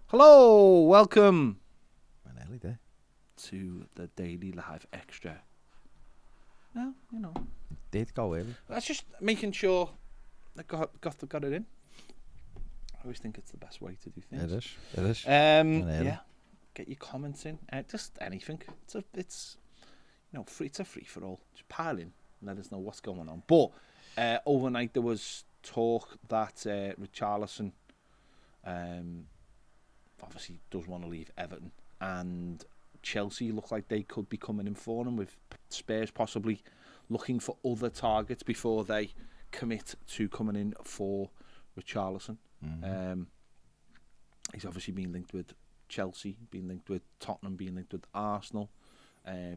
Hello, welcome Early day. to the Daily Live Extra. Well, you know, Did go early. that's just making sure I got it in. I always think it's the best way to do things. It is. Yeah, get your comments in. Just anything. It's free. It's a free for all. Just pile in. Let us know what's going on. But overnight there was talk that Richarlison obviously does want to leave Everton, and Chelsea look like they could be coming in for him, with Spurs possibly looking for other targets before they commit to coming in for Richarlison. He's obviously been linked with Chelsea, been linked with Tottenham, been linked with Arsenal.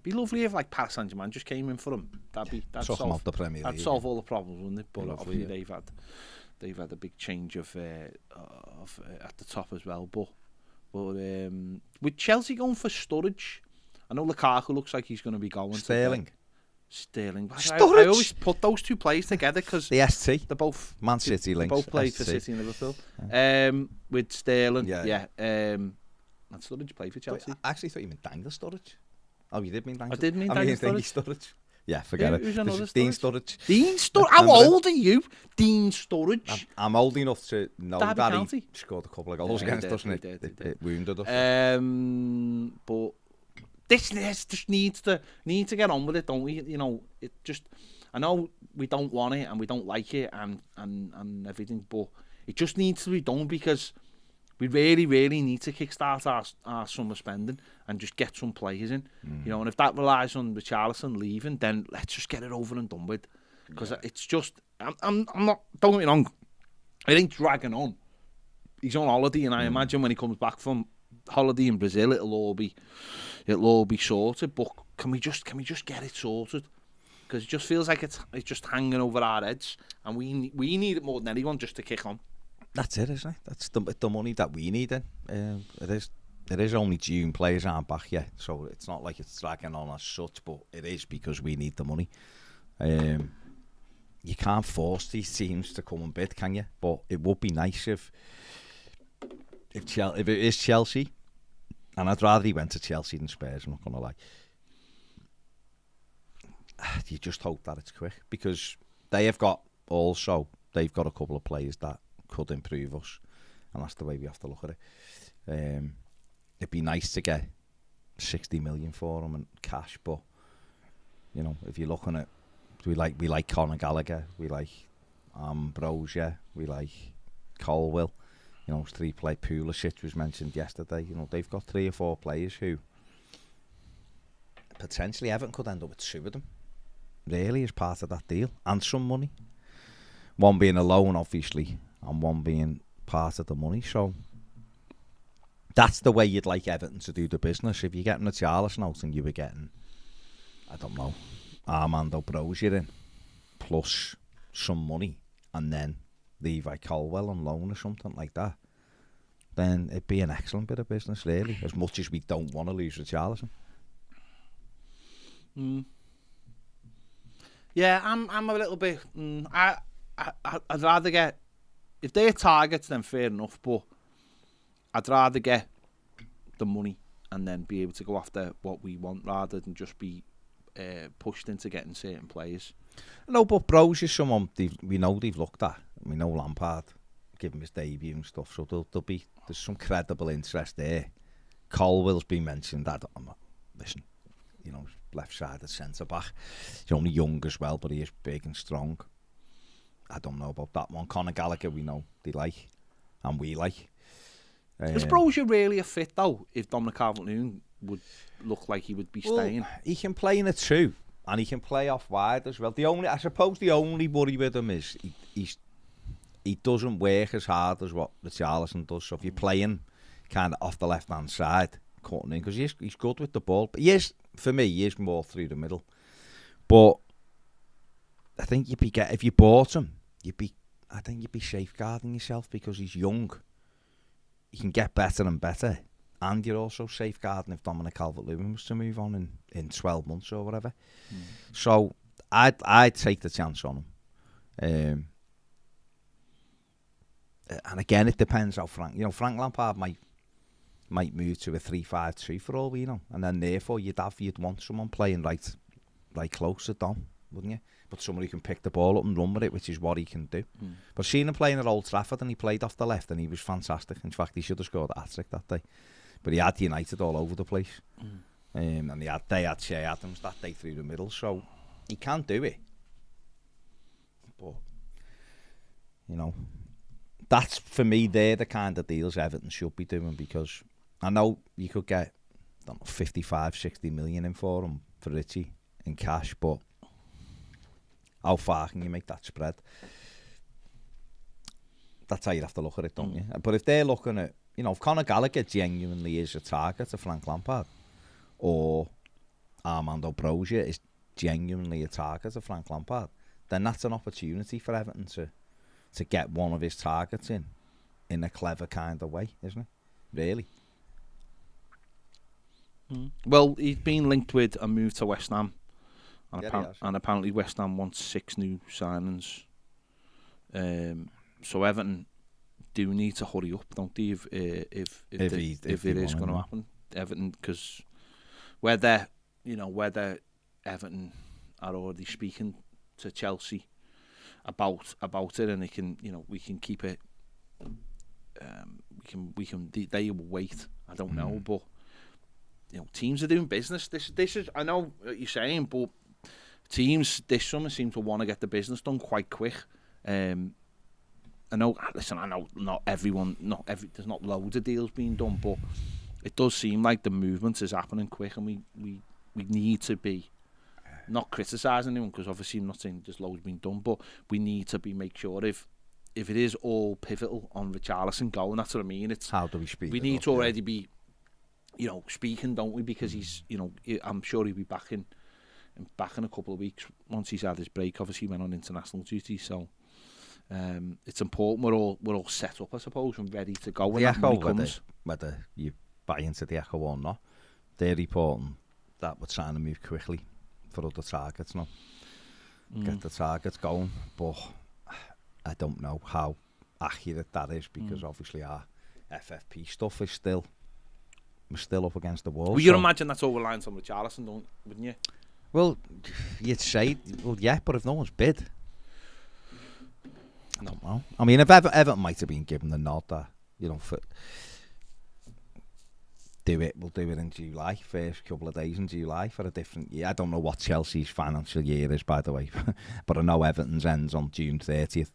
Be lovely if like Paris Saint-Germain just came in for him. That'd solve the Premier League. That'd solve all the problems, wouldn't it? But obviously they've had a big change of at the top as well. But with Chelsea going for Sturridge, I know Lukaku looks like he's going to be going. Sterling. I always put those two players together because the ST. They're both Man City links. Both played for City and Liverpool. Yeah. With Sterling, and Sturridge played for Chelsea. I actually thought you meant Dangle Sturridge. Oh, you did mean Dangle. I did mean Dangle Sturridge. Yeah, forget it. Who's another Dean Sturridge? Sturridge. Dean Sturridge. How old are you, Dean Sturridge? I'm old enough to know Derby that County. he scored a couple of goals against us, and it wounded us. But this just needs to get on with it, don't we? You know, it just. I know we don't want it and we don't like it and everything, but it just needs to be done because we really, really need to kickstart our summer spending and just get some players in. You know, and if that relies on Richarlison leaving, then let's just get it over and done with. Because it's just, I'm not. Don't get me wrong, it ain't dragging on. He's on holiday, and I imagine when he comes back from holiday in Brazil, it'll all be sorted. But can we just get it sorted? Because it just feels like it's just hanging over our heads, and we need it more than anyone just to kick on. That's it, isn't it? That's the money that we need. It is only June. Players aren't back yet, so it's not like it's dragging on as such. But it is because we need the money. You can't force these teams to come and bid, can you? But it would be nice if it is Chelsea, and I'd rather he went to Chelsea than Spurs. I'm not gonna lie. You just hope that it's quick because they've got a couple of players that could improve us, and that's the way we have to look at it. It'd be nice to get 60 million for them and cash, but you know, if you're looking at, we like Conor Gallagher, we like Ambrosia, we like Colwill, you know, three-play Pulisic was mentioned yesterday. You know, they've got 3 or 4 players who potentially Everton could end up with 2 of them, really, as part of that deal, and some money. One being a loan, obviously, and one being part of the money. So that's the way you'd like Everton to do the business. If you're getting a Richarlison out and you were getting, I don't know, Armando Brozier in, plus some money, and then Levi Colwill on loan or something like that, then it'd be an excellent bit of business, really, as much as we don't want to lose Richarlison. Yeah, I'm a little bit. I'd rather get, if they're targets, then fair enough. But I'd rather get the money and then be able to go after what we want rather than just be pushed into getting certain players. No, but Bros is someone we know they've looked at. We know Lampard, give him his debut and stuff. So there's some credible interest there. Colwill's been mentioned. Listen, you know, left-sided centre-back. He's only young as well, but he is big and strong. I don't know about that one. Conor Gallagher, we know they like, and we like. Is Brozier really a fit, though, if Dominic Calvert-Lewin would look like he would be staying? He can play in a 2, and he can play off wide as well. I suppose the only worry with him is he doesn't work as hard as what Richarlison does. So if you're playing kind of off the left-hand side, cutting in, because he's good with the ball. But for me, he is more through the middle. But I think if you bought him, you'd be safeguarding yourself because he's young. He can get better and better, and you're also safeguarding if Dominic Calvert-Lewin was to move on in 12 months or whatever. So I'd take the chance on him. And again, it depends how Frank Lampard might might move to a 3-5-2 for all we know, and then therefore you'd want someone playing right closer down, wouldn't you? But someone who can pick the ball up and run with it, which is what he can do. But seeing him playing at Old Trafford, and he played off the left, and he was fantastic. In fact, he should have scored a hat-trick that day. But he had United all over the place. And they had Shea Adams that day through the middle, so he can do it. But, you know, that's, for me, they're the kind of deals Everton should be doing, because I know you could get, I don't know, 55, 60 million in for him, for Richie, in cash, but how far can you make that spread? That's how you have to look at it, don't you? But if they're looking at, you know, if Conor Gallagher genuinely is a target to Frank Lampard, or Armando Brozier is genuinely a target to Frank Lampard, then that's an opportunity for Everton to get one of his targets in a clever kind of way, isn't it? Really. Well, he's been linked with a move to West Ham. Yeah, and apparently West Ham wants 6 new signings. So Everton do need to hurry up, don't they? If it is going to happen, Everton, because whether Everton are already speaking to Chelsea about it, and we can keep it. They will wait. I don't know, but teams are doing business. This is, I know what you're saying, but teams this summer seem to want to get the business done quite quick. I know not everyone, there's not loads of deals being done, but it does seem like the movement is happening quick, and we need to be not criticising anyone, because obviously I'm not saying there's loads being done, but we need to make sure if it is all pivotal on Richarlison going, that's what I mean. It's how do we speak? We need to already be, speaking, don't we? Because he's, I'm sure he'll be back in a couple of weeks once he's had his break. Obviously, he went on international duty, so it's important we're all set up, I suppose, and ready to go when that money comes. Whether you buy into the Echo or not, they're reporting that we're trying to move quickly for other targets now. Get the targets going, but I don't know how accurate that is, because obviously our FFP stuff is we're still up against the wall. Well, you'd imagine that's all reliant on Richarlison, wouldn't you? Well, you'd say, yeah, but if no one's bid, I don't know. I mean, if Everton might have been given the nod that, for we'll do it in July, first couple of days in July for a different year. I don't know what Chelsea's financial year is, by the way, but I know Everton's ends on June 30th.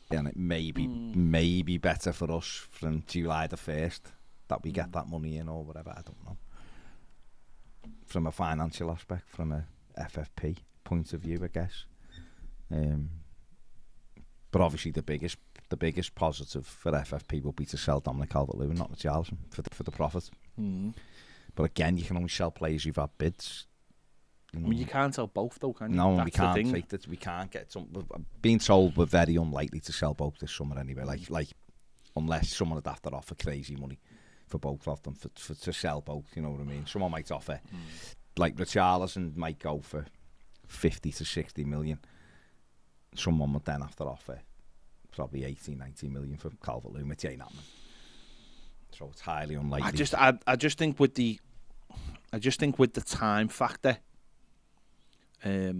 And it may be better for us from July the 1st that we get that money in, or whatever. I don't know. From a financial aspect, from a FFP point of view, I guess. But obviously the biggest positive for FFP will be to sell Dominic Calvert-Lewin, not Richarlison, for the profit. But again, you can only sell players who've had bids. I mean, you can't sell both, though, can you? No, we can't. We can't get some. Being told we're very unlikely to sell both this summer anyway. Like unless someone would have to offer crazy money for both of them to sell both. You know what I mean? Someone might offer, like Richarlison might go for 50 to 60 million. Someone would then have to offer probably 80, 90 million for Calvert-Lewin, which ain't happening. So it's highly unlikely. I just think with the time factor. I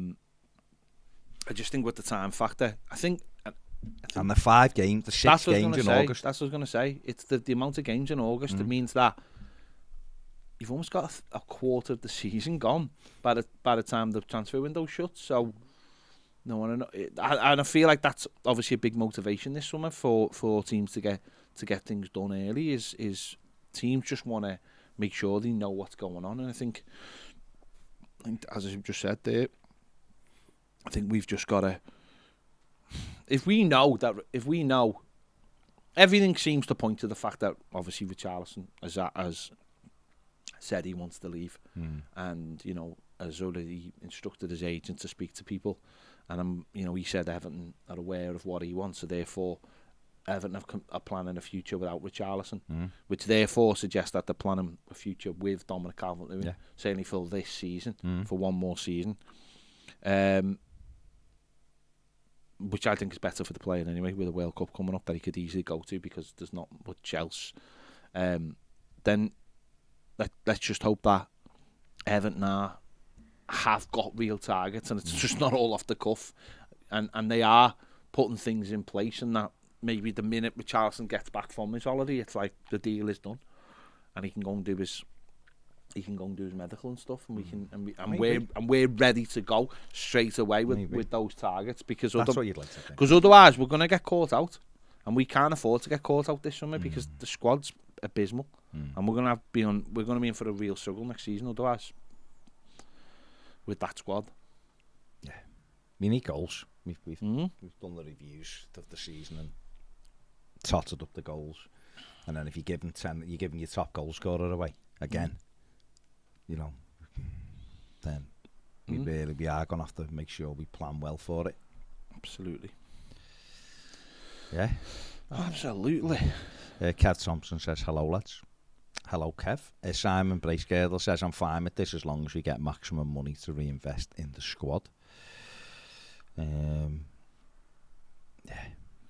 think and the 5 games, the 6 games in August. That's what I was going to say. It's the amount of games in August. It means that you've almost got a quarter of the season gone by the time the transfer window shuts. So and I feel like that's obviously a big motivation this summer for teams to get things done early. Is teams just want to make sure they know what's going on, and I think as I just said there, I think we've just got to. If we know, everything seems to point to the fact that obviously Richarlison has said he wants to leave, and has already instructed his agent to speak to people, and he said Everton are aware of what he wants, so therefore Everton are planning a future without Richarlison, which therefore suggests that they're planning a future with Dominic Calvert-Lewin, certainly for this season, for one more season. Which I think is better for the player anyway, with a World Cup coming up that he could easily go to, because there's not much else then let's just hope that Everton have got real targets and it's just not all off the cuff, and they are putting things in place, and that maybe the minute Richarlison gets back from his holiday, it's like the deal is done, and he can go and do his medical and stuff, and we're ready to go straight away with those targets, because that's what you'd like to think. Because otherwise we're going to get caught out, and we can't afford to get caught out this summer because the squad's abysmal, and we're going to be in for a real struggle next season otherwise with that squad. Yeah, we need goals. We've done the reviews of the season and totted up the goals, and then if you give them 10, you're giving your top goal scorer away again. You know, then we are going to have to make sure we plan well for it. Absolutely. Yeah. Absolutely. Kev Thompson says, hello, lads. Hello, Kev. Simon Bracegirdle says, I'm fine with this as long as we get maximum money to reinvest in the squad. Yeah.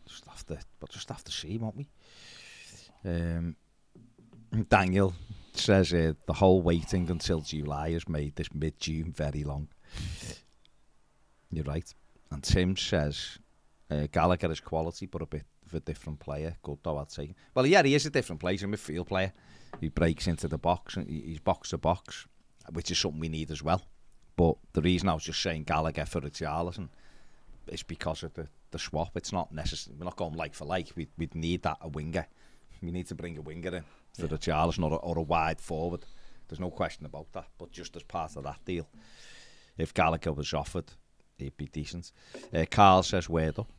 Just have to see, won't we? Daniel says the whole waiting until July has made this mid-June very long. You're right. And Tim says Gallagher is quality, but a bit of a different player. Good though, I'd say. Well, yeah, he is a different player. He's a midfield player. He breaks into the box, and he's box to box, which is something we need as well. But the reason I was just saying Gallagher for Richarlison is because of the swap. It's not necessary. We're not going like for like. We'd need a winger. We need to bring a winger in for Richarlison or a wide forward. There's no question about that. But just as part of that deal, if Gallagher was offered, it'd be decent. Carl says, word up.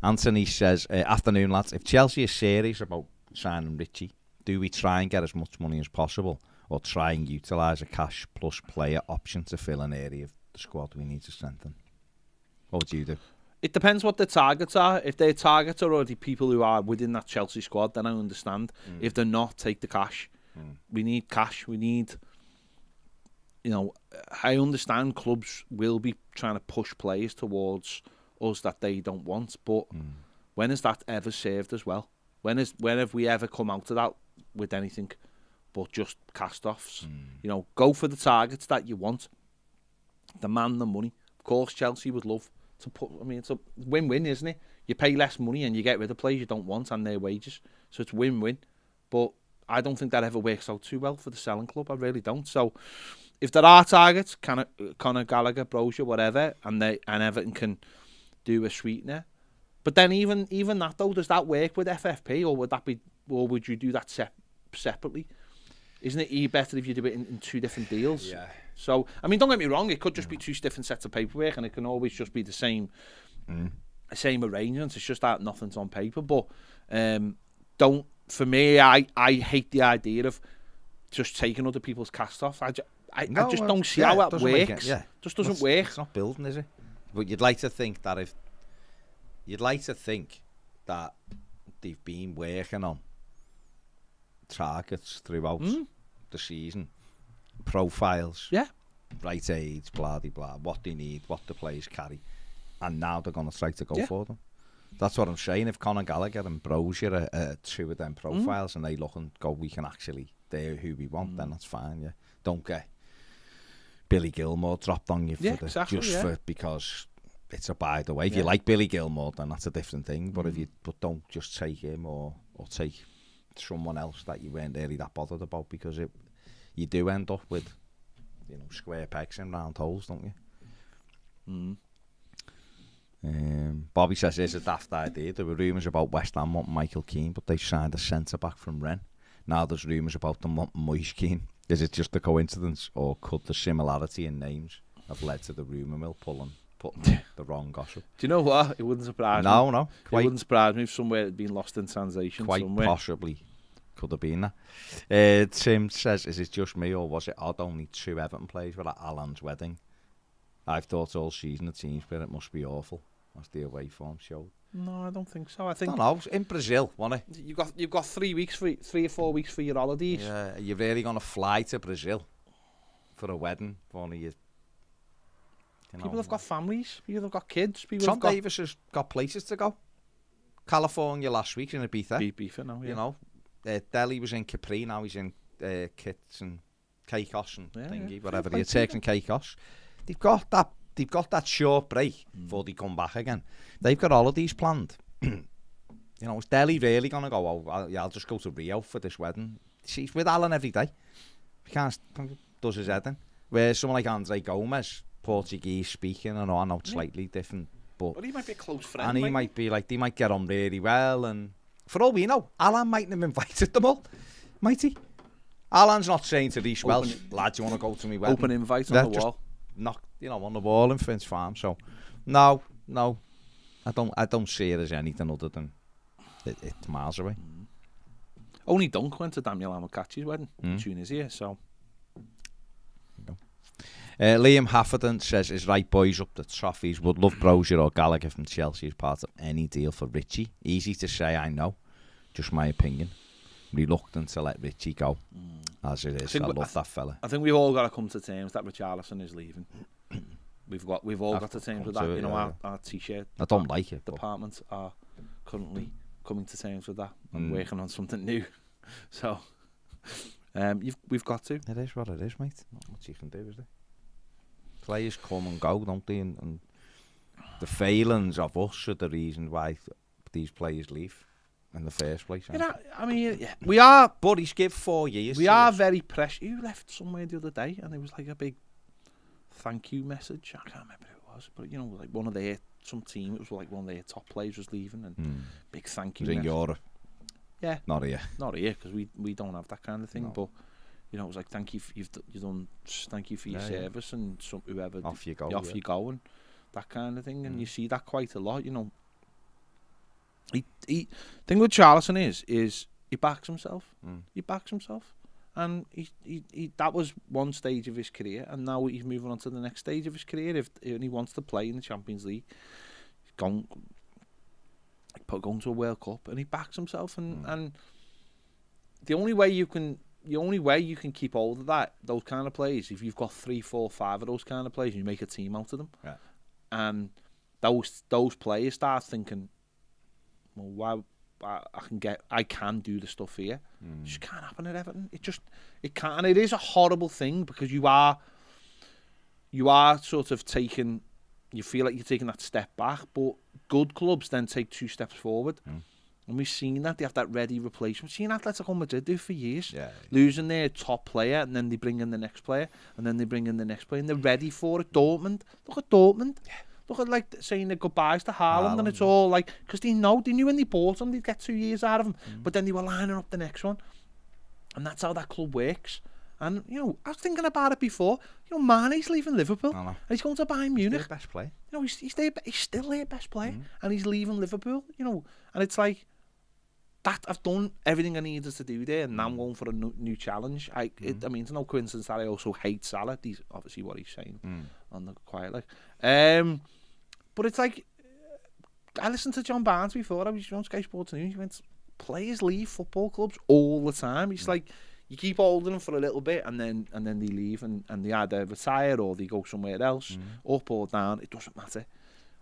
Anthony says, afternoon, lads. If Chelsea is serious about signing Richie, do we try and get as much money as possible, or try and utilise a cash plus player option to fill an area of the squad we need to strengthen? What would you do? It depends what the targets are. If their targets are already people who are within that Chelsea squad, then I understand. If they're not, take the cash. We need cash. We need, I understand clubs will be trying to push players towards us that they don't want, but when has that ever served as well? When have we ever come out of that with anything but just cast-offs? Go for the targets that you want. Demand the money. Of course, Chelsea would love to put. I mean, it's a win-win, isn't it? You pay less money and you get rid of players you don't want and their wages, so it's win-win. But I don't think that ever works out too well for the selling club. I really don't. So if there are targets, Conor Gallagher, Brozier, whatever, and Everton can do a sweetener. But then even that though, does that work with FFP, or would you do that separately? Isn't it better if you do it in two different deals? Yeah. So I mean, don't get me wrong, it could just be two different sets of paperwork, and it can always just be the same arrangements. It's just that nothing's on paper. But for me, I hate the idea of just taking other people's cast off. I just don't see how that works. Just doesn't work. It's not building, is it? But you'd like to think that they've been working on targets throughout the season, profiles, right age, blah de blah, what they need, what the players carry, and now they're going to try to go for them. That's what I'm saying. If Conor Gallagher and Brozier are two of them profiles and they look and go, we can actually, they're who we want, then that's fine. Yeah, don't get Billy Gilmore dropped on you for because it's a by the way. If you like Billy Gilmore, then that's a different thing. But but don't just take him or take someone else that you weren't really that bothered about, because you do end up with square pegs in round holes, don't you? Bobby says it's a daft idea. There were rumours about West Ham wanting Michael Keane, but they signed a centre back from Rennes. Now there's rumours about them wanting Moise Keane. Is it just a coincidence, or could the similarity in names have led to the rumour mill putting the wrong gossip? Do you know what? It wouldn't surprise me. No. It wouldn't surprise me if somewhere it had been lost in translation. Quite somewhere. Possibly could have been that. Tim says, is it just me, or was it odd only 2 Everton players were at Alan's wedding? I've thought all season the team spirit must be awful, as the away form showed. No, I don't think so. I think in Brazil, wasn't it? You've got 3 weeks 3 or 4 weeks for your holidays. Yeah, you're really gonna fly to Brazil for a wedding for one of your. People have got families. People have got kids. Tom Davis has got places to go. California last week in Ibiza. Ibiza now, yeah. Delhi was in Capri. Now he's in kits and Caicos and thingy, yeah. whatever the Turks and Caicos. They've got that short break before they come back again. They've got holidays planned. You know, is Delhi really going to go, I'll just go to Rio for this wedding? She's with Alan every day. He can't, does his head in. Whereas someone like Andre Gomez, Portuguese speaking, I know it's slightly different. But he might be a close friend. And he might be like, they might get on really well. And for all we know, Alan mightn't have invited them all. Might he? Alan's not saying to these Welsh lads, you want to go to me wedding? Open invite on the wall. Knock, on the wall in Finch Farm. So, no, I don't see it as anything other than it's miles away. Only Dunk went to Daniel Amokachi's wedding in Tunisia, so. Liam Hafferton says, is right boys up the trophies. Would love Brozier or Gallagher from Chelsea as part of any deal for Richie. Easy to say, I know. Just my opinion. Reluctant to let Richie go. As it is. I love that fella. I think we've all got to come to terms that Richarlison is leaving. We've all got to terms with that. You know, our t-shirt. I don't like it. Departments are currently coming to terms with that and working on something new. So, we've got to. It is what it is, mate. Not much you can do, is there? Players come and go, don't they? And the failings of us are the reason why these players leave in the first place. You know, I mean, we are. But he's given 4 years. We are very precious. You left somewhere the other day, and it was like a big thank you message. I can't remember who it was, but you know, like one of some team. It was like one of their top players was leaving, and big thank you. In Europe. Yeah. Not here, because we don't have that kind of thing. No. But you know, it was like thank you. You've done. Thank you for your service, and whoever off you go, you go, and that kind of thing. And you see that quite a lot. You know, he thing with Richarlison is he backs himself. He backs himself, and he that was one stage of his career, and now he's moving on to the next stage of his career. If he wants to play in the Champions League, he's going to a World Cup, and he backs himself, and the only way you can keep hold of those kind of players, if you've got 3, 4, 5 of those kind of players, and you make a team out of them, and those players start thinking, well, why I can do the stuff here. It just can't happen at Everton. It can't, and it is a horrible thing because you are sort of taking. You feel like you're taking that step back, but good clubs then take 2 steps forward. And we've seen that. They have that ready replacement. We've seen Atletico Madrid do for years. Losing their top player, and then they bring in the next player, and then they bring in the next player, and they're ready for it. Dortmund. Look at Dortmund. Look at, like, saying their goodbyes to Haaland, and it's all like... Because they knew when they bought him, they'd get 2 years out of him. But then they were lining up the next one. And that's how that club works. And, you know, I was thinking about it before. You know, Mane's leaving Liverpool. And he's going to Bayern Munich. He's their best player. You know, he's still their best player. And he's leaving Liverpool, you know. And it's like, that I've done everything I needed to do there, and now I'm going for a new challenge. I mean, it's no coincidence that I also hate Salah. He's obviously what he's saying on the quiet, like. But it's like, I listened to John Barnes before. I was on Sky Sports News. He went, players leave football clubs all the time. It's like, you keep holding them for a little bit, and then they leave, and they either retire or they go somewhere else, up or down. It doesn't matter.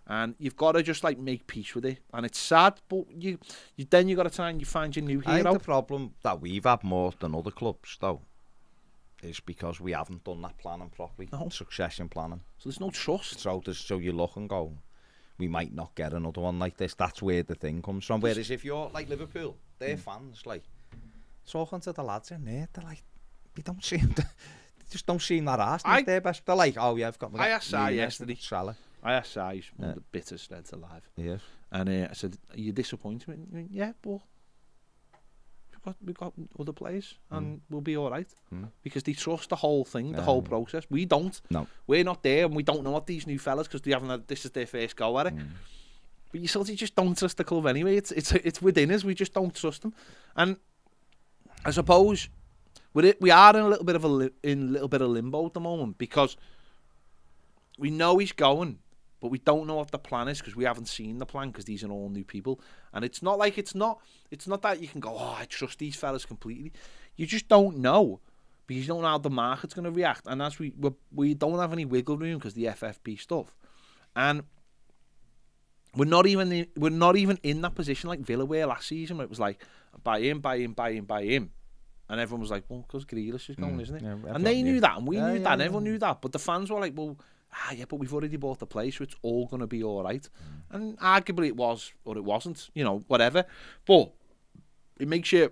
And you've got to just like make peace with it, and it's sad, but you got to try and you find your new hero. I think the problem that we've had more than other clubs, though, is because we haven't done that planning properly, succession planning. So there's no trust. So you look and go, we might not get another one like this. That's where the thing comes from. Whereas if you're like Liverpool, their fans, like, talking to the lads in there, they're like, we don't seem to, they just don't seem that arsed. They're like, oh yeah, I've got my. I asked Si yesterday. Salah. I asked Si, he's one of the bittest Reds alive. Yes. And I said, are you disappointed? He went, yeah, but we've got other players, and we'll be all right. Because they trust the whole thing, the whole process. We don't. No. We're not there, and we don't know what these new fellas, because they haven't had, this is their first go at it. But you sort of just don't trust the club anyway. It's within us. We just don't trust them. And I suppose we are in a little bit of limbo at the moment, because we know he's going, but we don't know what the plan is, because we haven't seen the plan, because these are all new people. And it's not like it's not that you can go, oh, I trust these fellas completely. You just don't know, because you don't know how the market's going to react. And as we don't have any wiggle room because the FFP stuff, and we're not even in that position like Villa were last season, where it was like buy him, And everyone was like, well, because Grealish is going, isn't it? Yeah, And they knew that, and we knew that, and yeah. everyone knew that. But the fans were like, well, yeah, but we've already bought the place, so it's all going to be all right. And arguably it was, or it wasn't, you know, whatever. But it makes you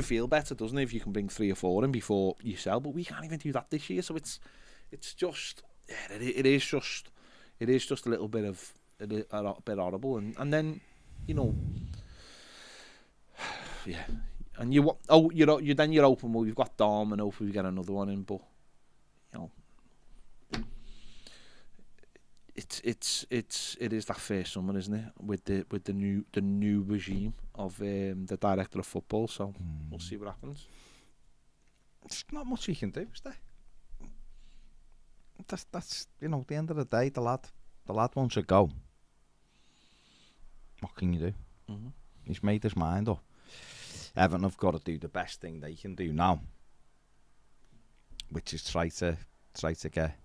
feel better, doesn't it, if you can bring 3 or 4 in before you sell. But we can't even do that this year, so it's just, yeah, it is just a little bit of a bit horrible. And then, you know, yeah, and you're open. Well, we've got Dom, and hopefully we get another one in, but you know. It is that first summer, isn't it? With the new regime of the director of football. So we'll see what happens. There's not much you can do, is there? That's you know, at the end of the day, the lad wants to go. What can you do? Mm-hmm. He's made his mind up. Everton have got to do the best thing they can do now, which is try to get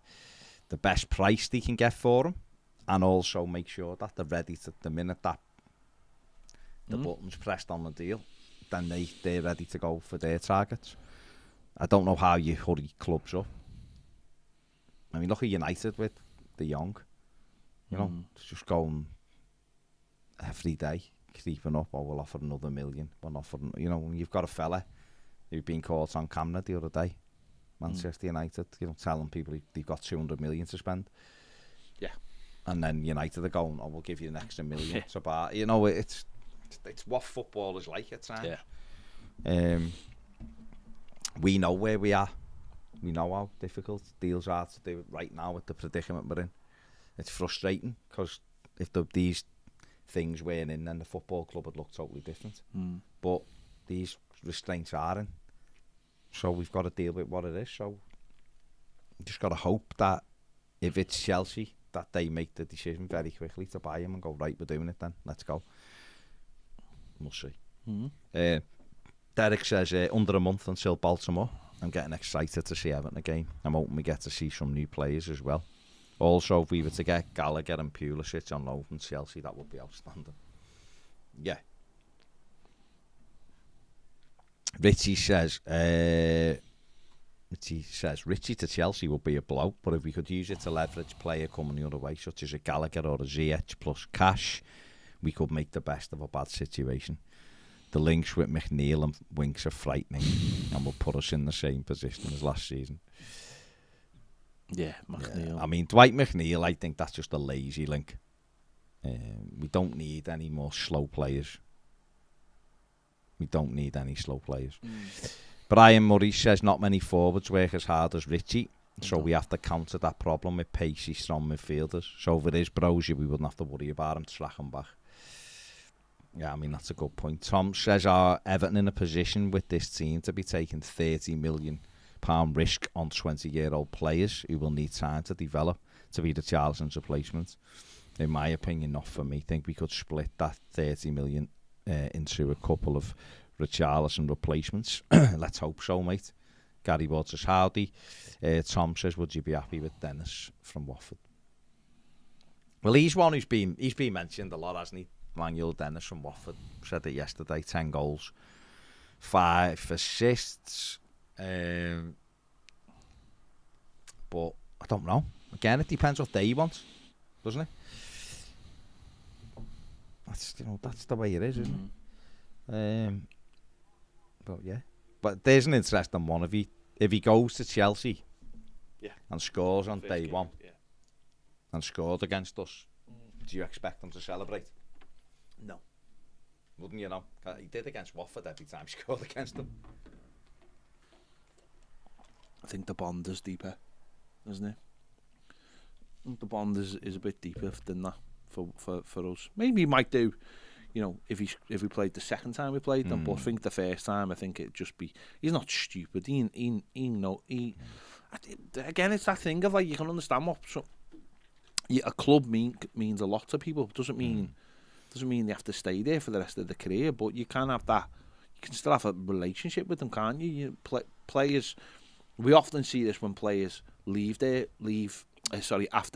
the best price they can get for him, and also make sure that they're ready to, the minute that the button's pressed on the deal, then they're ready to go for their targets. I don't know how you hurry clubs up. I mean, look at United with the young. You know, it's just going every day, creeping up. Oh, we'll offer another $1 million. We'll offer, you know, you've got a fella who's been caught on camera the other day. Manchester United, you know, telling people they've got 200 million to spend. Yeah. And then United are going, oh, we'll give you an extra $1 million. So, but, you know, it's what football is like at times. Yeah. We know where we are. We know how difficult deals are to do right now with the predicament we're in. It's frustrating because if these things weren't in, then the football club would look totally different. But these restraints are in. So we've got to deal with what it is. So we just got to hope that if it's Chelsea, that they make the decision very quickly to buy him and go, right, we're doing it then. Let's go. We'll see. Derek says, under a month until Baltimore. I'm getting excited to see Everton again. I'm hoping we get to see some new players as well. Also, if we were to get Gallagher and Pulisic on loan from Chelsea, that would be outstanding. Yeah. Richie says, Richie to Chelsea would be a blow, but if we could use it to leverage player coming the other way, such as a Gallagher or a Ziyech plus cash, we could make the best of a bad situation. The links with McNeil and Winks are frightening and will put us in the same position as last season. Yeah, McNeil. Yeah. I mean, Dwight McNeil, I think that's just a lazy link. We don't need any more slow players. We don't need any slow players. Brian Murray says not many forwards work as hard as Richie, so we have to counter that problem with pacey, strong midfielders. So if it is Brozier, we wouldn't have to worry about him to track him back. Yeah, I mean, that's a good point. Tom says, are Everton in a position with this team to be taking £30 million risk on 20-year-old players who will need time to develop to be the Richarlison's replacement? In my opinion, not for me. I think we could split that 30 million into a couple of Richarlison replacements. Let's hope so, mate. Gary Waters howdy. Tom says, would you be happy with Dennis from Watford? Well, he's one who's been mentioned a lot, hasn't he? Manuel Dennis from Watford. Said it yesterday. 10 goals, 5 assists. But I don't know. Again, it depends what they want, doesn't it? That's the way it is, isn't it? But yeah, but there's an interesting one. If he goes to Chelsea, and scores on day one, and scored against us, do you expect him to celebrate? No. Wouldn't you know? He did against Watford every time he scored against them. I think the bond is deeper, isn't it? I think the bond is a bit deeper than that for us. Maybe he might do, you know, if we played the second time we played them. But I think the first time, I think it'd just be, he's not stupid. Again, it's that thing of like, you can understand what a club means a lot to people. It doesn't mean they have to stay there for the rest of their career, but you can have that. You can still have a relationship with them, can't you? Players. We often see this when players after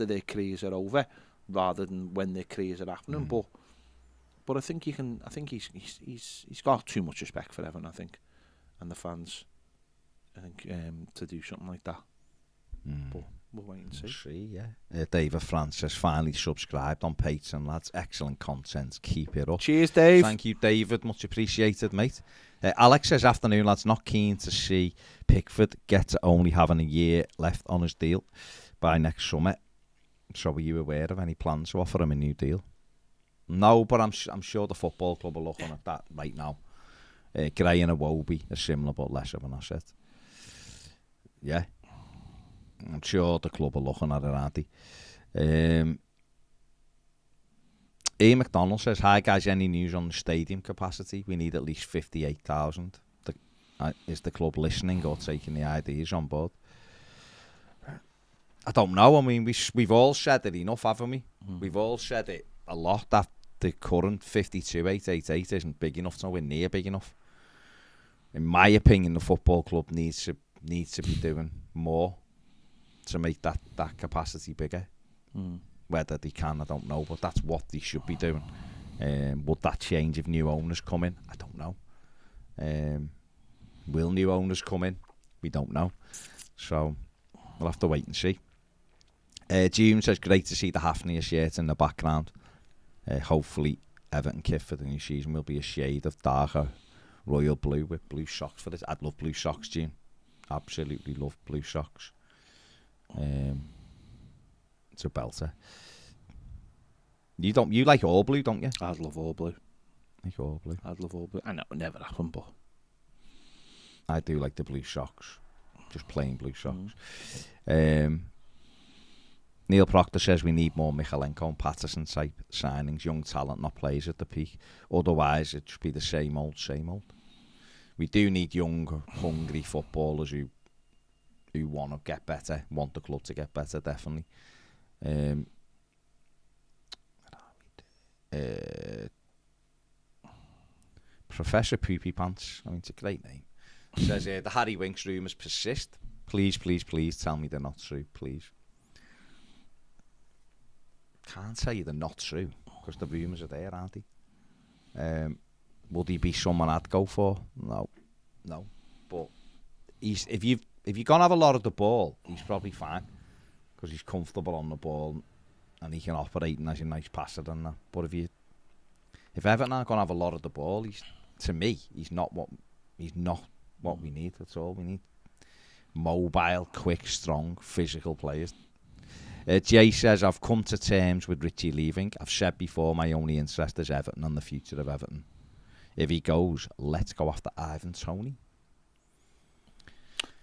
their careers are over, rather than when their careers are happening. But I think you can. I think he's got too much respect for Everton. I think and the fans, I think, to do something like that. But we'll wait and see. Yeah. David Francis finally subscribed on Patreon, lads. Excellent content. Keep it up. Cheers, Dave. Thank you, David. Much appreciated, mate. Alex says, afternoon, lads. Not keen to see Pickford get to only having a year left on his deal by next summer. So are you aware of any plans to offer him a new deal? No, but I'm sure the football club are looking at that right now. Gray and Iwobi are similar, but less of an asset. Yeah. I'm sure the club are looking at it, aren't they? Ian McDonald says, hi guys, any news on the stadium capacity? We need at least 58,000. Is the club listening or taking the ideas on board? I don't know. I mean, we've all said it enough, haven't we? We've all said it a lot, that the current 52,888 isn't big enough. It's nowhere near big enough. In my opinion, the football club needs to be doing more to make that capacity bigger. Whether they can, I don't know, but that's what they should be doing. Would that change if new owners come in? I don't know. Will new owners come in? We don't know. So we'll have to wait and see. June says, great to see the Hafnia shirt in the background. Hopefully Everton kit for the new season will be a shade of darker royal blue with blue socks for this. I'd love blue socks, June. Absolutely love blue socks. It's a belter. You like all blue, don't you? I'd love all blue. Like all blue. I'd love all blue. I know it would never happen, but I do like the blue socks. Just plain blue socks. Neil Proctor says we need more Michalenko and Patterson type signings, young talent, not players at the peak. Otherwise, it should be the same old, same old. We do need young, hungry footballers who want to get better, want the club to get better, definitely. Professor Poopy Pants, I mean, it's a great name. Says the Harry Winks rumours persist. Please, please, please tell me they're not true, please. Can't tell you they're not true because the rumours are there, aren't they? Would he be someone I'd go for? No. But if you're gonna have a lot of the ball, he's probably fine because he's comfortable on the ball and he can operate and has a nice passer and that. But if Everton aren't gonna have a lot of the ball, he's not what we need. That's all we need. Mobile, quick, strong, physical players. Jay says, I've come to terms with Richie leaving. I've said before my only interest is Everton and the future of Everton. If he goes, let's go after Ivan Toney.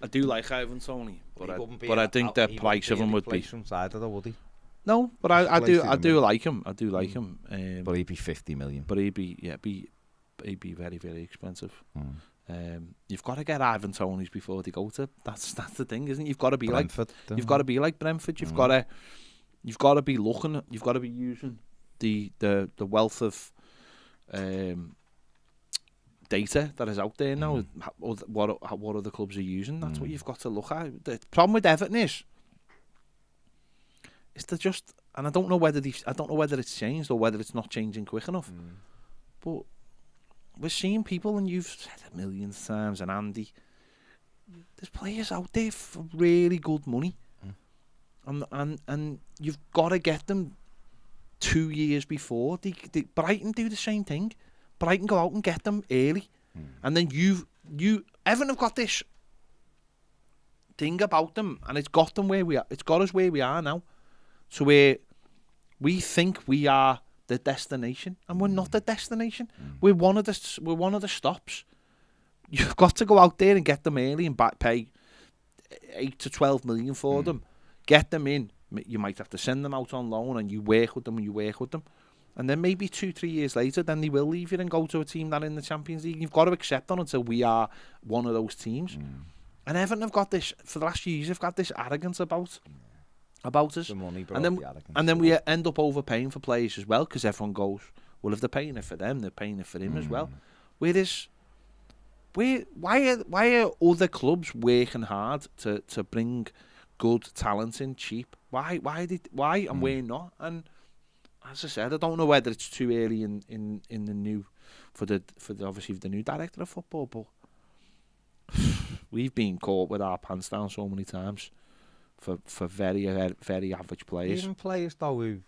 I do like Ivan Toney, but I think the price of him would be. Either, would he? No, but I do like him. I do like him. But he'd be 50 million. But he'd be very, very expensive. You've got to get Ivan Toney's before they go to. That's the thing, isn't it? You've got to be Brentford, you've got to be like Brentford. You've got to be looking. You've got to be using the wealth of data that is out there now. What other clubs are using? That's what you've got to look at. The problem with Everton is they're just, and I don't know whether it's changed or whether it's not changing quick enough. But we're seeing people, and you've said it millions of times, and Andy, there's players out there for really good money, and you've got to get them 2 years before. Brighton do the same thing. Brighton go out and get them early, and then Everton have got this thing about them, and it's got them where we are. It's got us where we are now, so where we think we are the destination, and we're not the destination. We're one of the stops. You've got to go out there and get them early and pay 8 to 12 million for them. Get them in. You might have to send them out on loan, and you work with them, and then maybe 2-3 years later, then they will leave you and go to a team that in the Champions League. You've got to accept that until we are one of those teams. And Everton have got this for the last few years. They've got this arrogance about us, the money, and then we end up overpaying for players as well, because everyone goes, well, if they're paying it for them, they're paying it for him as well. Whereas, why are other clubs working hard to bring good talent in cheap? Why and we're not? And as I said, I don't know whether it's too early in the new for the obviously the new director of football, but we've been caught with our pants down so many times for very average players. Even players though who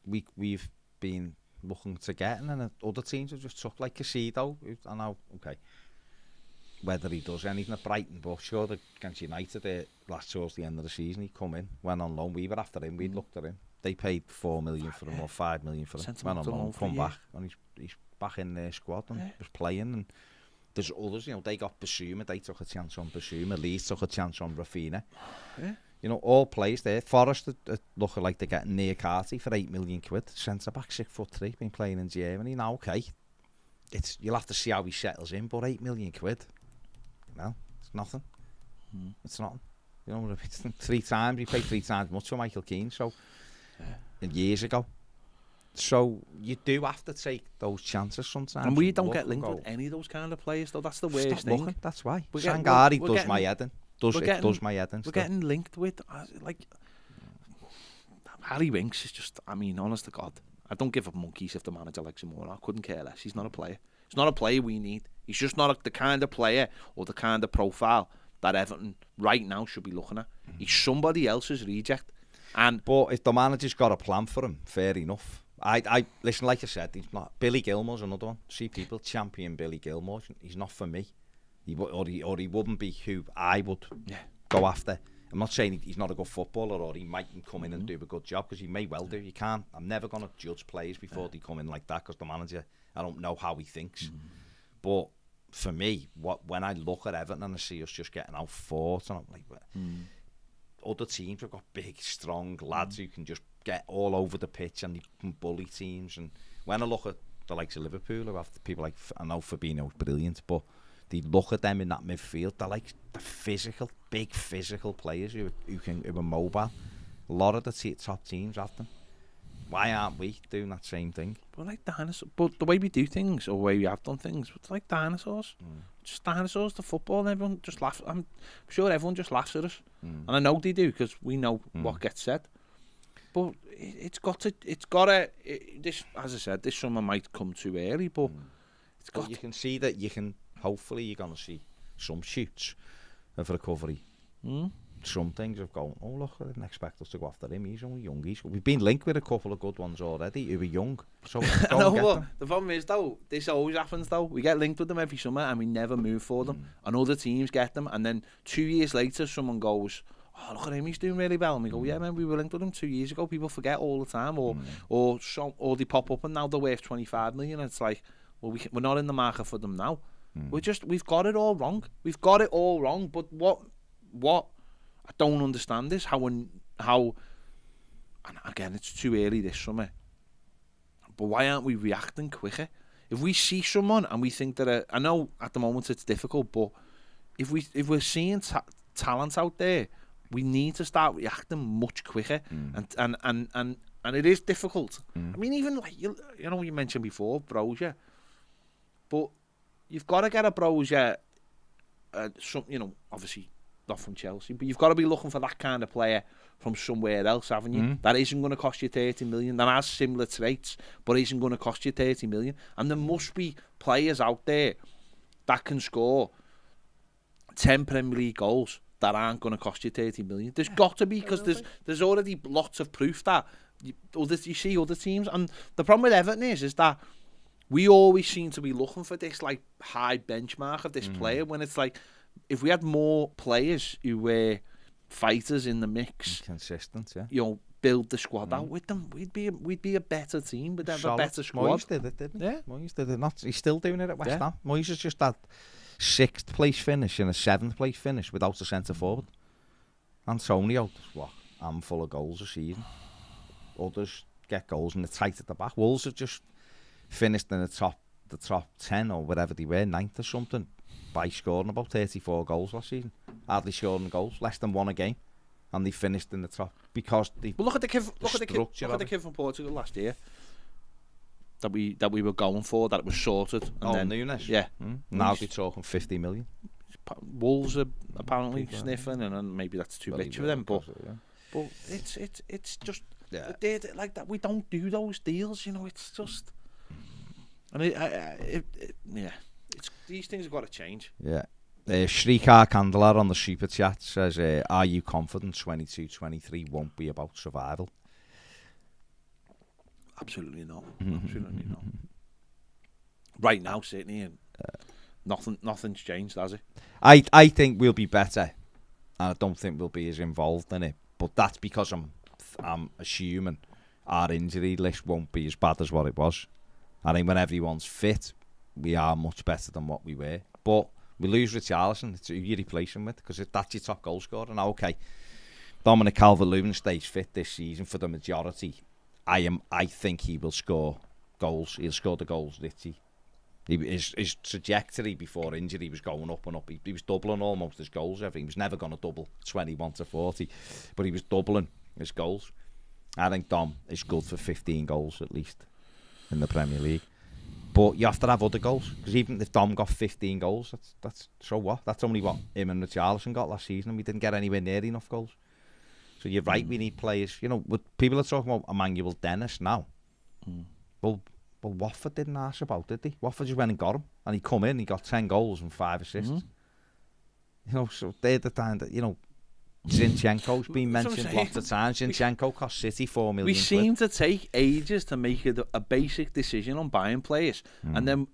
we've been looking to get, and then other teams have just took, like Casido. I know, okay, whether he does anything at Brighton, but sure, against United last towards the end of the season, he come in, went on loan. We were after him, we'd looked at him. They paid 4 million for him or 5 million for him. Went on loan, come back, and he's back in their squad and was playing. And there's others, you know, they got Basuma, they took a chance on Basuma. Leeds took a chance on Rafinha. Yeah. You know, all players there. Forest looking like they're getting near Carty for 8 million quid. Centre back, 6'3", been playing in Germany. Now, okay, you'll have to see how he settles in, but 8 million quid, well, it's nothing. It's nothing. You know, he paid 3 times much for Michael Keane, so years ago. So you do have to take those chances sometimes. And we don't get linked with any of those kind of players, though. That's the worst thing. Looking, that's why. Sangari does my head in. Does my head in. We're getting linked with, like, Harry Winks is just, I mean, honest to God, I don't give a monkeys if the manager likes him or not. I couldn't care less. He's not a player. He's not a player we need. He's just not the kind of player or the kind of profile that Everton right now should be looking at. He's somebody else's reject. But if the manager's got a plan for him, fair enough. I listen, like I said, he's not. Billy Gilmore's another one. See people champion Billy Gilmore. He's not for me. He wouldn't be who I would go after. I'm not saying he's not a good footballer or he mightn't come in and do a good job, because he may well do. You can't. I'm never going to judge players before they come in like that, because the manager, I don't know how he thinks. But for me, when I look at Everton and I see us just getting outfought, and I'm like, other teams have got big, strong lads who can just get all over the pitch and they can bully teams. And when I look at the likes of Liverpool, who have people like, I know Fabinho's brilliant, but they look at them in that midfield, they're like the physical, big physical players who are mobile. A lot of the top teams have them. Why aren't we doing that same thing? But like dinosaurs, but the way we do things, or the way we have done things, it's like dinosaurs. Just dinosaurs to football, and everyone just laughs. I'm sure everyone just laughs at us, and I know they do, because we know what gets said. But it's got to. This, as I said, this summer might come too early, but it's got. You can see that hopefully you're going to see some shoots of recovery. Some things have gone, oh look, I didn't expect us to go after him, he's only young. We've been linked with a couple of good ones already who are young, so the problem is, though, this always happens, though. We get linked with them every summer and we never move for them, and other teams get them, and then 2 years later someone goes, oh look at him, he's doing really well, and we go, yeah man, we were linked with him 2 years ago. People forget all the time, or they pop up and now they're worth 25 million, and it's like, well, we're not in the market for them now. We've got it all wrong. But what I don't understand is how, and again, it's too early this summer, but why aren't we reacting quicker? If we see someone and we think that, I know at the moment it's difficult, but if we're seeing talent out there, we need to start reacting much quicker, and it is difficult. I mean, even like you know, you mentioned before Brozier, but you've got to get a Brozier, obviously not from Chelsea, but you've got to be looking for that kind of player from somewhere else, haven't you? That isn't going to cost you 30 million, that has similar traits, but isn't going to cost you 30 million. And there must be players out there that can score 10 Premier League goals that aren't going to cost you 30 million. There's got to be, because there's already lots of proof that you see other teams. And the problem with Everton is that we always seem to be looking for this like high benchmark of this player, when it's like, if we had more players who were fighters in the mix, consistent, build the squad out with them, we'd be a better team, we'd have a better squad. Moyes did it, didn't he? Yeah. Moyes did it. He's still doing it at West Ham. Moyes has just had 6th place finish and a 7th place finish without a centre forward. Antonio, I'm full of goals a season. Others get goals in the tight at the back. Wolves have just finished in the top 10 or whatever they were, 9th or something, by scoring about 34 goals last season. Hardly scoring goals, less than 1 a game, and they finished in the top because they. Well, look at the kid from Portugal last year that we were going for, that it was sorted. And then Nunes. Yeah. Now they're talking 50 million. Wolves are apparently sniffing, and maybe that's too rich for them. But it's just like that. We don't do those deals, It's just. And these things have got to change. Yeah, Shrikar Kandlar on the super chat says, are you confident 22-23 won't be about survival? Absolutely not. Absolutely not. Right now, certainly, and nothing's changed, has it? I think we'll be better, and I don't think we'll be as involved in it. But that's because I'm assuming our injury list won't be as bad as what it was. I think when everyone's fit, we are much better than what we were. But we lose Richarlison. It's who you replace him with, because if that's your top goal scorer. Now, okay, Dominic Calvert-Lewin stays fit this season for the majority. I think he will score goals. He'll score the goals, Richie. His trajectory before injury was going up and up. He was doubling almost his goals. He was never going to double 21 to 40, but he was doubling his goals. I think Dom is good for 15 goals at least in the Premier League. But you have to have other goals, because even if Dom got 15 goals, that's so what? That's only what him and Richarlison got last season, and we didn't get anywhere near enough goals. So you're right, we need players. You know, people are talking about Emmanuel Dennis now. Well, Watford didn't ask about it, did they? Watford just went and got him, and he come in, he got 10 goals and 5 assists. You know, so they're the time that, you know, Zinchenko's been mentioned lots of times. Zinchenko cost City $4 million. We seem to take ages to make a basic decision on buying players, and then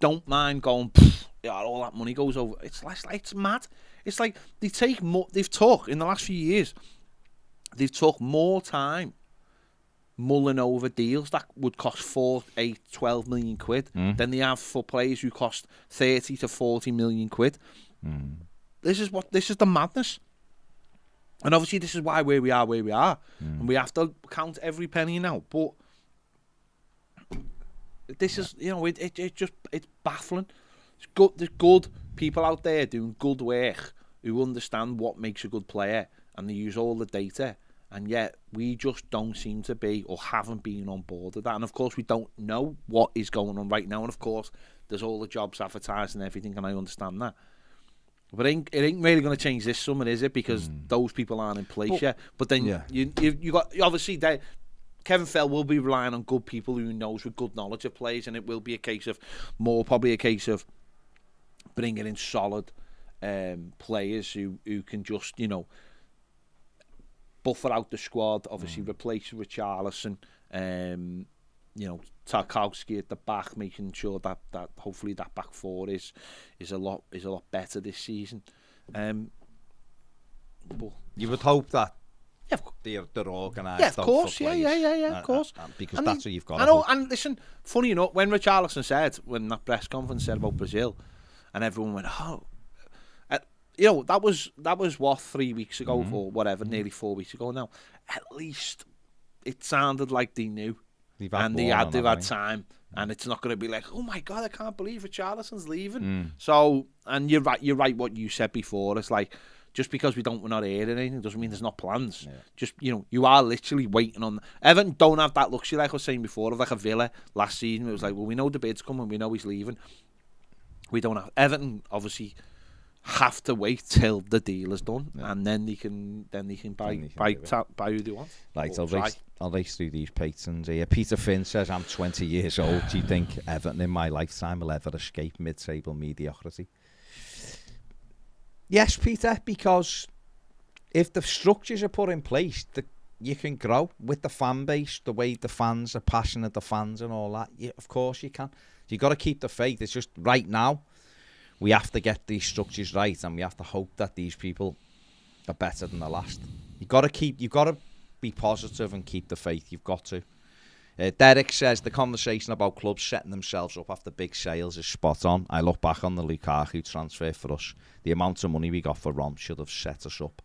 don't mind going. Yeah, all that money goes over. It's mad. It's like they've took in the last few years. They've took more time mulling over deals that would cost 4, 8, 12 million quid than they have for players who cost 30 to 40 million quid. This is the madness. And obviously this is why where we are. And we have to count every penny now. But this is, you know, it's baffling. There's good people out there doing good work who understand what makes a good player, and they use all the data. And yet we just don't seem to be, or haven't been, on board with that. And of course we don't know what is going on right now. And of course there's all the jobs advertised and everything, and I understand that. But it ain't really going to change this summer, is it? Because those people aren't in place yet. But then you got, obviously, Kevin Fell will be relying on good people who knows with good knowledge of players, and it will be probably a case of bringing in solid players who can just, you know, buffer out the squad. Obviously, replace Richarlison. You know, Tarkowski at the back, making sure that hopefully that back four is a lot better this season. But you would hope that they're organised. Yeah, of course. Yeah, of course. Because that's what you've got. I know. And listen, funny enough, when Richarlison said, when that press conference said about Brazil, and everyone went, "Oh," you know, that was what, 3 weeks ago or whatever, nearly 4 weeks ago now. At least it sounded like they knew. They've had time, and it's not going to be like, oh my God, I can't believe Richarlison's leaving. So, and you're right what you said before. It's like, just because we're not hearing anything doesn't mean there's not plans. Just, you know, you are literally waiting on. Everton don't have that luxury, like I was saying before, of like a Villa last season. It was like, well, we know the bid's coming, we know he's leaving. We don't have. Everton obviously have to wait till the deal is done, and then they can buy who they want. Right, I'll race through these patrons here. Peter Finn says, I'm 20 years old. Do you think Everton in my lifetime will ever escape mid-table mediocrity? Yes, Peter, because if the structures are put in place, you can grow with the fan base, the way the fans are passionate, the fans and all that. Of course you can. You've got to keep the faith. It's just right now, we have to get these structures right, and we have to hope that these people are better than the last. You've got to be positive and keep the faith. You've got to. Derek says, the conversation about clubs setting themselves up after big sales is spot on. I look back on the Lukaku transfer for us. The amount of money we got for Rom should have set us up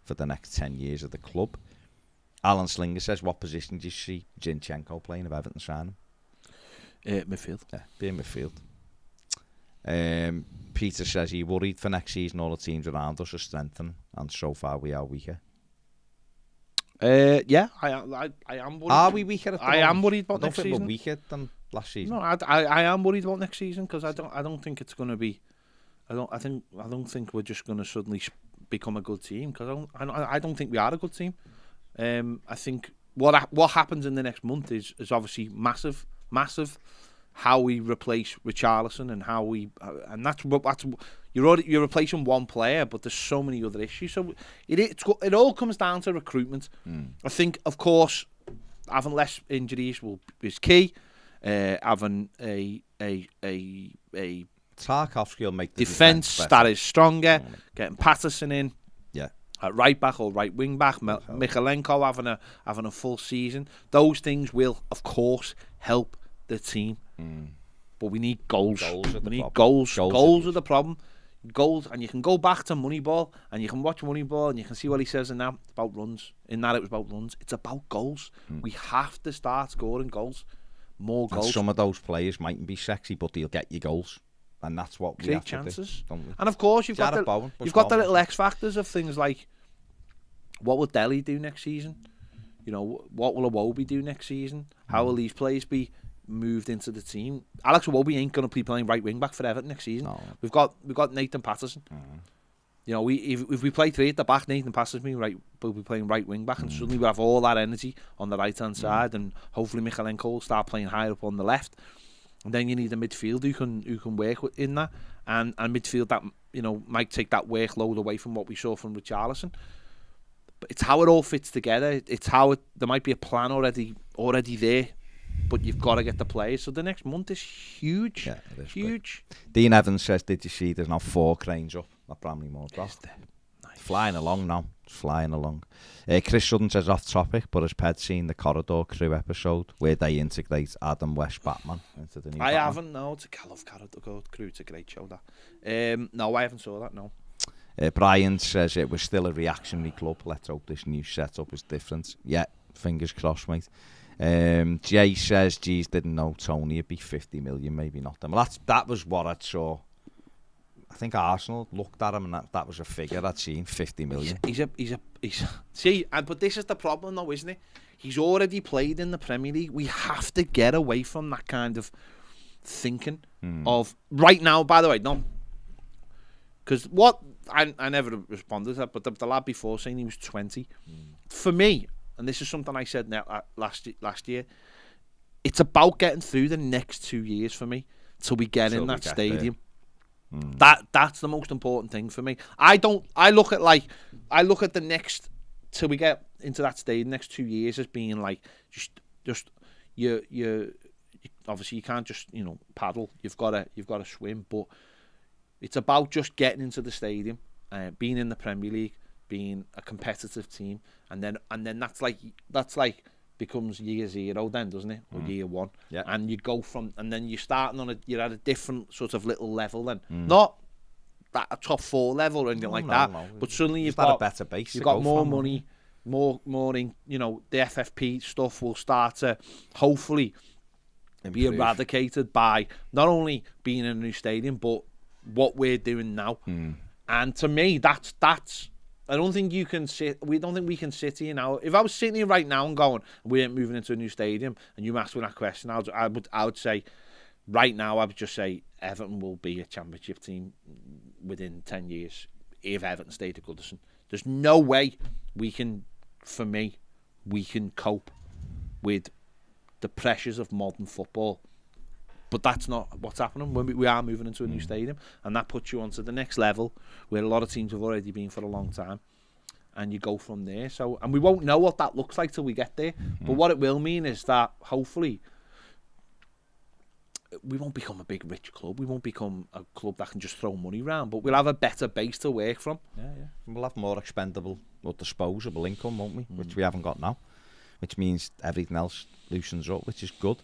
for the next 10 years of the club. Alan Slinger says, what position do you see Zinchenko playing if Everton sign him? Midfield. Yeah, be in midfield. Peter says, are you worried for next season all the teams around us are strengthening, and so far we are weaker? Yeah, I am worried. Are we weaker at the moment? I am worried about next season. I don't think we're weaker than last season. No, I am worried about next season, because I don't think it's going to be. I don't think we're just going to suddenly become a good team, because I don't think we are a good team. I think what happens in the next month is obviously massive. how we replace Richarlison and how we and that's you're replacing one player, but there's so many other issues. So it all comes down to recruitment. I think, of course, having less injuries is key. Having a Tarkowski will make the defence that is stronger. Getting Patterson in. Yeah. At right back or right wing back, Michalenko having a full season. Those things will, of course, help the team. But we need goals. We need goals. Goals are the problem. Goals, and you can go back to Moneyball and you can watch Moneyball and you can see what he says in that about runs. In that it was about runs. It's about goals. We have to start scoring goals. More goals. And some of those players mightn't be sexy, but they'll get you goals. And that's what we have chances. to do, don't we? And of course, you've got the little X factors of things like, what will Delhi do next season? You know, what will Iwobi do next season? How will these players be moved into the team? Alex Iwobi ain't going to be playing right wing back for Everton next season. No. We've got Nathan Patterson. You know, if we play three at the back, Nathan Patterson will be playing right wing back, and suddenly we have all that energy on the right hand side, and hopefully Michalenko will start playing higher up on the left. And then you need a midfield who can work in that, and midfield that, you know, might take that workload away from what we saw from Richarlison. But it's how it all fits together. It's how there might be a plan already there, but you've got to get the players. So the next month is huge. Yeah, it is huge. Big. Dean Evans says, "Did you see? There's now 4 cranes up at Bramley Moor. Nice. Flying along now. It's flying along." Chris Sutton says, off topic, but has Ped seen the Corridor Crew episode where they integrate Adam West Batman into the new Batman? Haven't, no. I love Corridor Crew. It's a great show, that. No, I haven't saw that, no. Brian says it was still a reactionary club. Let's hope this new setup is different. Yeah, fingers crossed, mate. Jay says, geez, didn't know Tony would be 50 million, maybe not them. Well, that was what I saw. I think Arsenal looked at him and that was a figure I'd seen, 50 million. He's see, but this is the problem though, isn't it? He's already played in the Premier League. We have to get away from that kind of thinking of right now, by the way, no. Because what, I never responded to that, but the lad before saying he was 20, for me, and this is something I said last year, it's about getting through the next 2 years for me till we get in that stadium. That's the most important thing for me. I look at the next till we get into that stadium, next 2 years as being like just you obviously you can't just, you know, paddle. You've got to swim, but it's about just getting into the stadium, being in the Premier League, being a competitive team, and then that's like becomes year 0 then, doesn't it? Or year 1. Yeah. And you go from, and then you're starting on you're at a different sort of little level then. Not that a top 4 level or anything that. No. But suddenly you've got a better base. You've got more money, more in, you know, the FFP stuff will start to hopefully be eradicated by not only being in a new stadium, but what we're doing now. And to me, that's I don't think we can sit here now. If I was sitting here right now and going, we ain't moving into a new stadium, and you asked me that question, I would say, right now, I would just say Everton will be a championship team within 10 years if Everton stayed at Goodison. There's no way we can cope with the pressures of modern football. But that's not what's happening when we are moving into a new stadium, and that puts you onto the next level where a lot of teams have already been for a long time, and you go from there. So, and we won't know what that looks like till we get there. But what it will mean is that hopefully we won't become a big rich club. We won't become a club that can just throw money around, but we'll have a better base to work from. Yeah. We'll have more expendable or disposable income, won't we? Which we haven't got now. Which means everything else loosens up, which is good.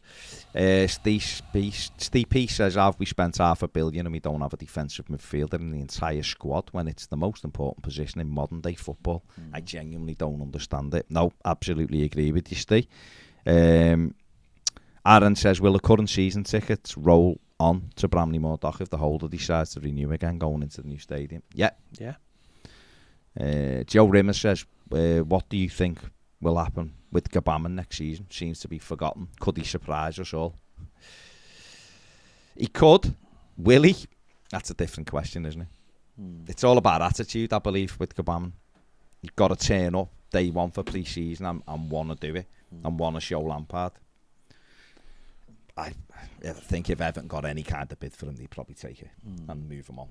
Steve P says, have we spent $500 million and we don't have a defensive midfielder in the entire squad when it's the most important position in modern day football? I genuinely don't understand it. No, absolutely agree with you, Steve. Aaron says, will the current season tickets roll on to Bramley Moor Dock if the holder decides to renew again going into the new stadium? Yeah. Joe Rimmer says, what do you think will happen with Gbamin next season? Seems to be forgotten. Could he surprise us all? He could. Will he? That's a different question, isn't it? It's all about attitude, I believe, with Gbamin. You've got to turn up day 1 for pre-season and want to do it and want to show Lampard. I think if Everton got any kind of bid for him, they'd probably take it and move him on.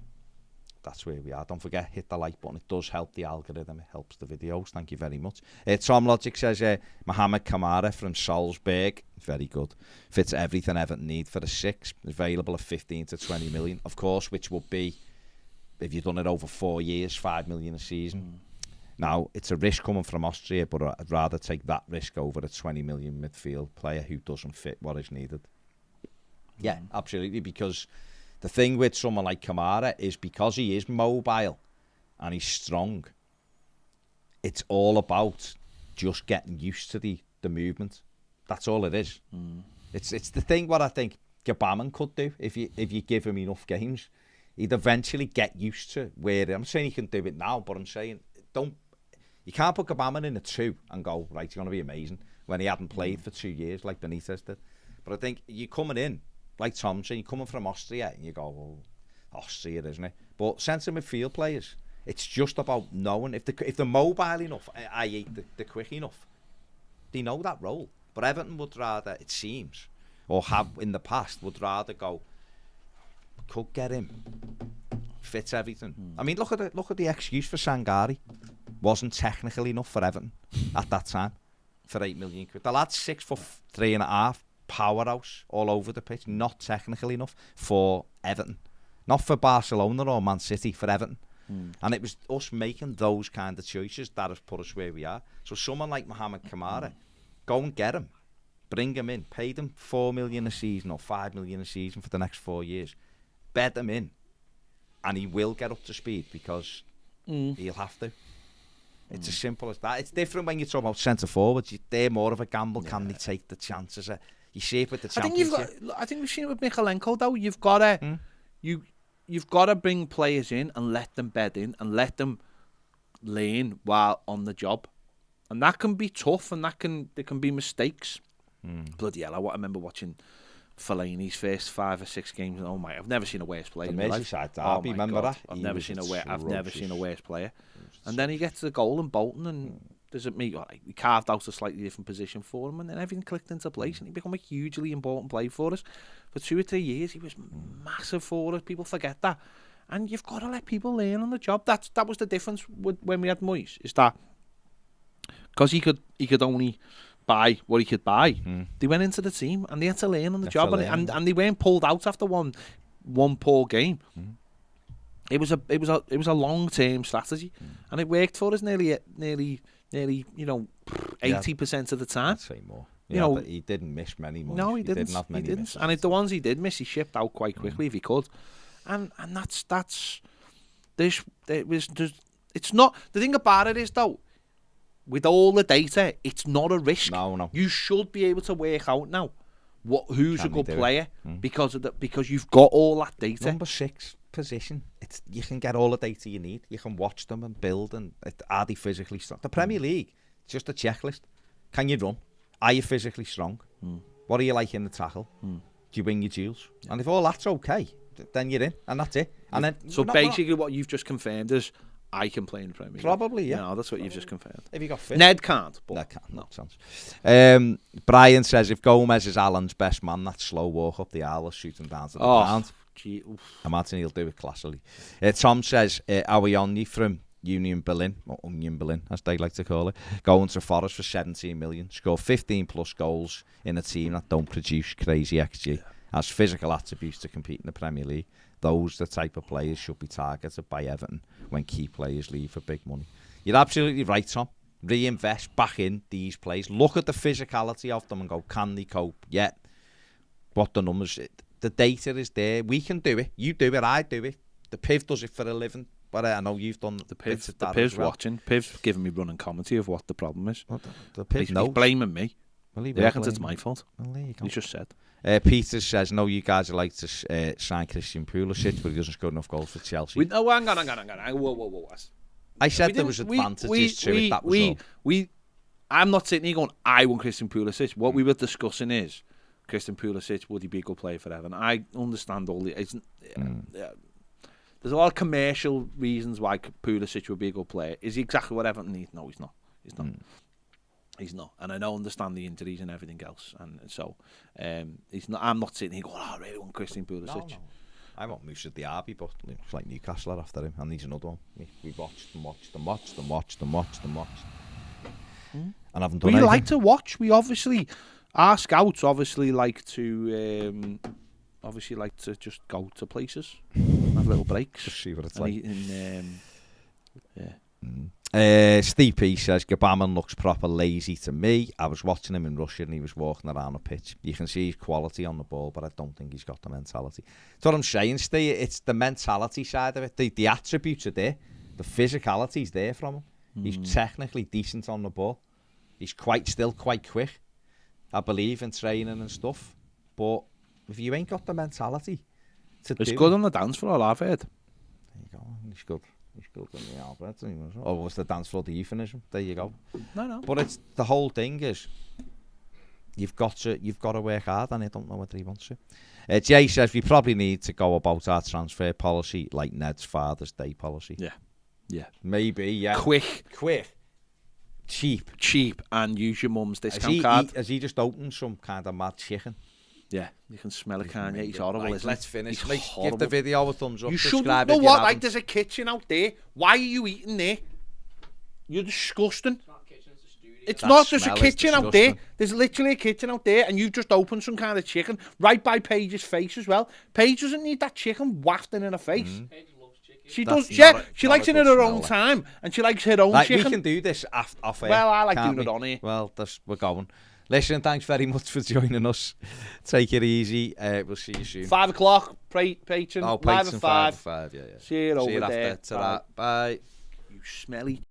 That's where we are. Don't forget, hit the like button. It does help the algorithm. It helps the videos. Thank you very much. Tom Logic says, Mohamed Kamara from Salzburg. Very good. Fits everything Everton need for a 6. Available at 15 to 20 million. Of course, which would be, if you've done it over 4 years, 5 million a season. Now, it's a risk coming from Austria, but I'd rather take that risk over a 20 million midfield player who doesn't fit what is needed. Yeah, absolutely, because the thing with someone like Kamara is because he is mobile and he's strong, it's all about just getting used to the movement. That's all it is. It's the thing what I think Gabaman could do if you give him enough games. He'd eventually get used to where, I'm saying he can do it now, but I'm saying you can't put Gabaman in a 2 and go, right, he's going to be amazing when he hadn't played for 2 years like Benitez did. But I think you're coming in, like Tom saying, you're coming from Austria and you go, well, Austria, isn't it? But centre midfield players, it's just about knowing if they're mobile enough, i.e. they're quick enough, they know that role. But Everton would rather, it seems, or have in the past, would rather go, could get him, fits everything. I mean, look at the excuse for Sangari. Wasn't technical enough for Everton at that time for 8 million quid. The lad's 6'3.5", powerhouse all over the pitch, not technical enough for Everton, not for Barcelona or Man City, for Everton. And it was us making those kind of choices that have put us where we are. So someone like Mohamed Kamara, go and get him, bring him in, pay them 4 million a season or 5 million a season for the next 4 years, bed him in, and he will get up to speed because he'll have to. It's as simple as that. It's different when you talk about centre forwards. They're more of a gamble. Yeah. Can they take the chances? You see it with the Championship. I think we've seen it with Mikalenko though. You've got to you've got to bring players in and let them bed in and let them learn while on the job, and that can be tough and there can be mistakes. Bloody hell! I remember watching Fellaini's first 5 or 6 games. Oh my! I've never seen a worse player. The Merseyside derby, remember that? I've never seen a worse player. And then he gets the goal and Bolton, and we carved out a slightly different position for him, and then everything clicked into place, and he became a hugely important player for us. For 2 or 3 years, he was massive for us. People forget that, and you've got to let people learn on the job. That was the difference when we had Moyes. Is that because he could only buy what he could buy. They went into the team and they had to learn on the job, and they weren't pulled out after one poor game. It was a long-term strategy, and it worked for us nearly 80% of the time. I'd say more. But he didn't miss many months. No, he didn't. Have many misses. And if the ones he did miss, he shipped out quite quickly if he could. And that's it's not, the thing about it is though, with all the data, it's not a risk. No. You should be able to work out now who's a good player because you've got all that data. Number 6 position, you can get all the data you need. You can watch them and build, and are they physically strong? The Premier League, it's just a checklist. Can you run? Are you physically strong? What are you like in the tackle? Do you win your duels? Yeah. And if all that's okay, then you're in, and that's it. And then basically, what you've just confirmed is I can play in the Premier League. Probably, yeah. No, that's what you've just confirmed. If you got fit. Ned can't. But Ned can't. No chance. Brian says if Gomez is Alan's best man, that slow walk up the aisle will shoot him down to the ground. Imagine he'll do it classily. Tom says, are we on you from Union Berlin, or Union Berlin as they like to call it, going to Forest for 17 million, score 15 plus goals in a team that don't produce crazy XG, has physical attributes to compete in the Premier League. Those the type of players should be targeted by Everton when key players leave for big money. You're absolutely right, Tom. Reinvest back in these players. Look at the physicality of them and go, can they cope? Yet, what the numbers... The data is there. We can do it. You do it. I do it. The Piv does it for a living. But I know you've done the Piv. The Piv's watching. Piv's giving me running commentary of what the problem is. Well, the Piv knows. He's blaming me. Well, he reckons it's my fault. Well, there you go. He just said. Peter says, no, you guys would like to sign Christian Pulisic, but he doesn't score enough goals for Chelsea. Hang on. Whoa. I said there was advantages to it. That was all. I'm not sitting here going, I want Christian Pulisic. What we were discussing is, Christian Pulisic, would he be a good player for Everton? I understand all the... there's a lot of commercial reasons why Pulisic would be a good player. Is he exactly what Everton needs? No, he's not. He's not, and I understand the injuries and everything else, and so he's not. I'm not sitting here going, "Oh, I really want Christian Pulisic." No. I want Moussa Diaby, but it's like Newcastle are after him, and he's another one. We watched them. And haven't done We anything. like to watch. We obviously, our scouts obviously like to just go to places, have little breaks, Just see what it's and like. yeah. Steve P says, Gabaman looks proper lazy to me. I was watching him in Russia and he was walking around the pitch. You can see his quality on the ball, but I don't think he's got the mentality. That's what I'm saying, Steve. It's the mentality side of it. The attributes are there. The physicality's there from him. He's technically decent on the ball. He's still quite quick, I believe, in training and stuff. But if you ain't got the mentality It's good on the dance floor, I've heard. There you go. He's good. He's good on the Albert team. Or was the dance floor the euphemism? There you go. No. But it's the whole thing is you've got to work hard, and I don't know whether he wants to. Jay says we probably need to go about our transfer policy like Ned's Father's Day policy. Yeah. Maybe, yeah. Quick, cheap, and use your mum's discount card. Has he just opened some kind of mad chicken? Yeah, you can smell it, can't you? He's horrible, isn't Let's finish. Give the video a thumbs up. You shouldn't know what? Like, there's a kitchen out there. Why are you eating there? You're disgusting. It's not a kitchen, it's a studio. It's That not just a smell is kitchen out there. disgusting. There's literally a kitchen out there, and you've just opened some kind of chicken right by Paige's face as well. Paige doesn't need that chicken wafting in her face. Paige loves chicken. She That's does, yeah. not a- She not likes a it at good her own smell, time, and she likes her own Like, we chicken. can do this off air. Well, I like can't doing we? it on here. Well, we're going. Listen, thanks very much for joining us. Take it easy. We'll see you soon. 5 o'clock, Patron, live at Patron 5. 5, yeah. See you over after. there. Ta-ra. Bye. You smelly